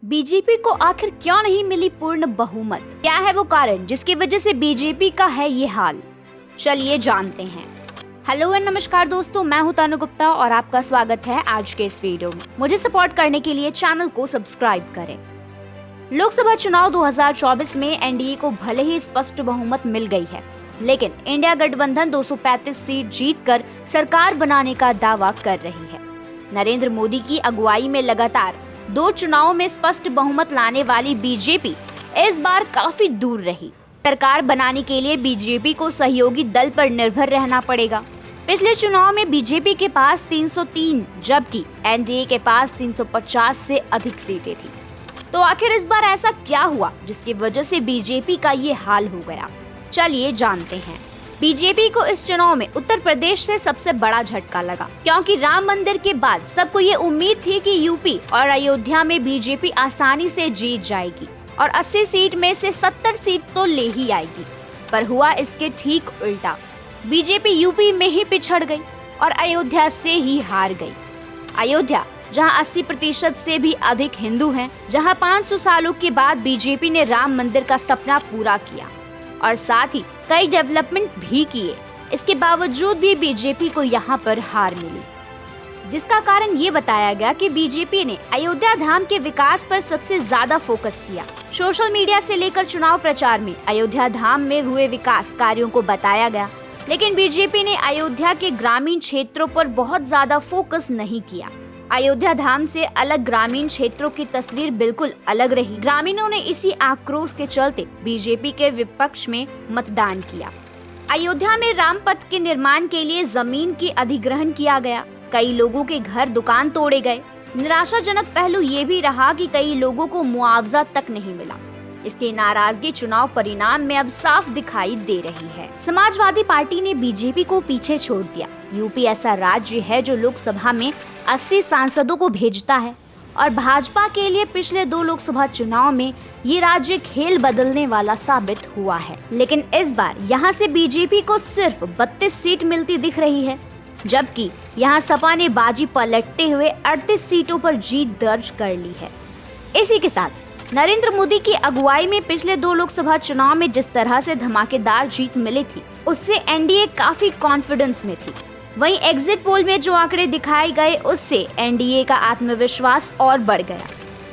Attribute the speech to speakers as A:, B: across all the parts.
A: BJP को आखिर क्यों नहीं मिली पूर्ण बहुमत? क्या है वो कारण जिसकी वजह से बीजेपी का है ये हाल? चलिए जानते हैं। हेलो एंड नमस्कार दोस्तों, मैं हूं तनु गुप्ता और आपका स्वागत है आज के इस वीडियो में। मुझे सपोर्ट करने के लिए चैनल को सब्सक्राइब करें। लोकसभा चुनाव 2024 में एनडीए को भले ही स्पष्ट बहुमत मिल गई है, लेकिन इंडिया गठबंधन 235 सीट जीतकर सरकार बनाने का दावा कर रही है। नरेंद्र मोदी की अगुवाई में लगातार 2 चुनावों में स्पष्ट बहुमत लाने वाली बीजेपी इस बार काफी दूर रही। सरकार बनाने के लिए बीजेपी को सहयोगी दल पर निर्भर रहना पड़ेगा। पिछले चुनाव में बीजेपी के पास 303 जबकि एनडीए के पास 350 से अधिक सीटें थी। तो आखिर इस बार ऐसा क्या हुआ जिसकी वजह से बीजेपी का ये हाल हो गया? चलिए जानते हैं। बीजेपी को इस चुनाव में उत्तर प्रदेश से सबसे बड़ा झटका लगा, क्योंकि राम मंदिर के बाद सबको ये उम्मीद थी कि यूपी और अयोध्या में बीजेपी आसानी से जीत जाएगी और 80 सीट में से 70 सीट तो ले ही आएगी। पर हुआ इसके ठीक उल्टा। बीजेपी यूपी में ही पिछड़ गई और अयोध्या से ही हार गई। अयोध्या, जहां 80% से भी अधिक हिंदू हैं, जहां 500 सालों के बाद बीजेपी ने राम मंदिर का सपना पूरा किया और साथ ही कई डेवलपमेंट भी किए, इसके बावजूद भी बीजेपी को यहां पर हार मिली, जिसका कारण ये बताया गया कि बीजेपी ने अयोध्या धाम के विकास पर सबसे ज्यादा फोकस किया। सोशल मीडिया से लेकर चुनाव प्रचार में अयोध्या धाम में हुए विकास कार्यों को बताया गया, लेकिन बीजेपी ने अयोध्या के ग्रामीण क्षेत्रों पर बहुत ज्यादा फोकस नहीं किया। अयोध्या धाम से अलग ग्रामीण क्षेत्रों की तस्वीर बिल्कुल अलग रही। ग्रामीणों ने इसी आक्रोश के चलते बीजेपी के विपक्ष में मतदान किया। अयोध्या में राम पथ के निर्माण के लिए जमीन की अधिग्रहण किया गया। कई लोगों के घर दुकान तोड़े गए। निराशाजनक पहलू ये भी रहा कि कई लोगों को मुआवजा तक नहीं मिला। इसकी नाराजगी चुनाव परिणाम में अब साफ दिखाई दे रही है। समाजवादी पार्टी ने बीजेपी को पीछे छोड़ दिया। यूपी ऐसा राज्य है जो लोकसभा में 80 सांसदों को भेजता है और भाजपा के लिए पिछले 2 लोकसभा चुनाव में ये राज्य खेल बदलने वाला साबित हुआ है। लेकिन इस बार यहाँ से बीजेपी को सिर्फ 32 सीट मिलती दिख रही है, जबकि यहाँ सपा ने बाजी पलटते हुए 38 सीटों पर जीत दर्ज कर ली है। इसी के साथ नरेंद्र मोदी की अगुवाई में पिछले 2 लोकसभा चुनाव में जिस तरह से धमाकेदार जीत मिली थी, उससे एनडीए काफी कॉन्फिडेंस में थी। वहीं एग्जिट पोल में जो आंकड़े दिखाए गए उससे एनडीए का आत्मविश्वास और बढ़ गया,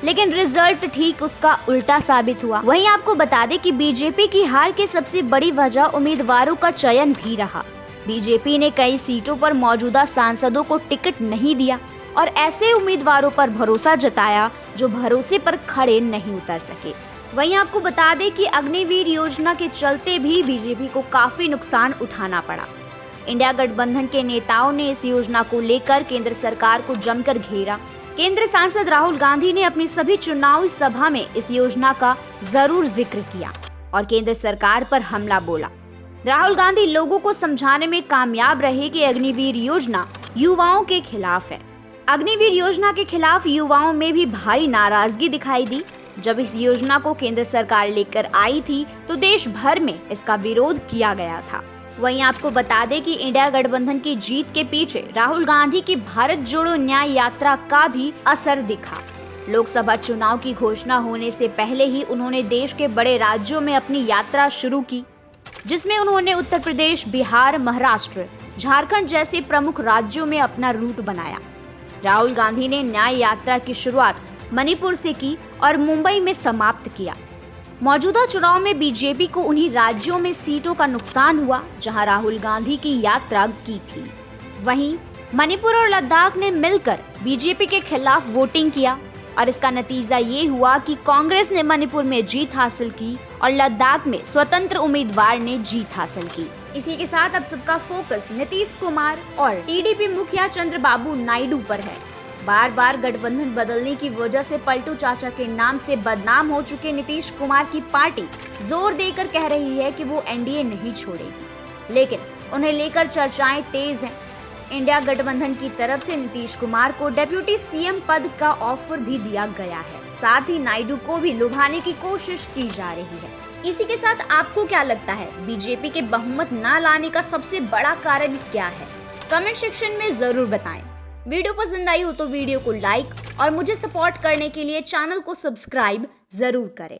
A: लेकिन रिजल्ट ठीक उसका उल्टा साबित हुआ। वहीं आपको बता दें कि बीजेपी की हार की सबसे बड़ी वजह उम्मीदवारों का चयन भी रहा। बीजेपी ने कई सीटों पर मौजूदा सांसदों को टिकट नहीं दिया और ऐसे उम्मीदवारों पर भरोसा जताया जो भरोसे पर खड़े नहीं उतर सके। वहीं आपको बता दें कि अग्निवीर योजना के चलते भी बीजेपी को काफी नुकसान उठाना पड़ा। इंडिया गठबंधन के नेताओं ने इस योजना को लेकर केंद्र सरकार को जमकर घेरा। केंद्रीय सांसद राहुल गांधी ने अपनी सभी चुनावी सभा में इस योजना का जरूर जिक्र किया और केंद्र सरकार पर हमला बोला। राहुल गांधी लोगों को समझाने में कामयाब रहे कि अग्निवीर योजना युवाओं के खिलाफ है। अग्निवीर योजना के खिलाफ युवाओं में भी भारी नाराजगी दिखाई दी। जब इस योजना को केंद्र सरकार लेकर आई थी तो देश भर में इसका विरोध किया गया था। वहीं आपको बता दें कि इंडिया गठबंधन की जीत के पीछे राहुल गांधी की भारत जोड़ो न्याय यात्रा का भी असर दिखा। लोकसभा चुनाव की घोषणा होने से पहले ही उन्होंने देश के बड़े राज्यों में अपनी यात्रा शुरू की, जिसमें उन्होंने उत्तर प्रदेश, बिहार, महाराष्ट्र, झारखंड जैसे प्रमुख राज्यों में अपना रूट बनाया। राहुल गांधी ने न्याय यात्रा की शुरुआत मणिपुर से की और मुंबई में समाप्त किया। मौजूदा चुनाव में बीजेपी को उन्हीं राज्यों में सीटों का नुकसान हुआ जहां राहुल गांधी की यात्रा की थी। वहीं मणिपुर और लद्दाख ने मिलकर बीजेपी के खिलाफ वोटिंग किया और इसका नतीजा ये हुआ कि कांग्रेस ने मणिपुर में जीत हासिल की और लद्दाख में स्वतंत्र उम्मीदवार ने जीत हासिल की। इसी के साथ अब सबका फोकस नीतीश कुमार और टीडीपी मुखिया चंद्रबाबू नायडू पर है। बार बार गठबंधन बदलने की वजह से पलटू चाचा के नाम से बदनाम हो चुके नीतीश कुमार की पार्टी जोर देकर कह रही है कि वो एनडीए नहीं छोड़ेगी, लेकिन उन्हें लेकर चर्चाएं तेज हैं। इंडिया गठबंधन की तरफ से नीतीश कुमार को डेप्यूटी सीएम पद का ऑफर भी दिया गया है। साथ ही नायडू को भी लुभाने की कोशिश की जा रही है। इसी के साथ आपको क्या लगता है, बीजेपी के बहुमत न लाने का सबसे बड़ा कारण क्या है? कमेंट सेक्शन में जरूर बताएं। वीडियो पसंद आई हो तो वीडियो को लाइक और मुझे सपोर्ट करने के लिए चैनल को सब्सक्राइब जरूर करें।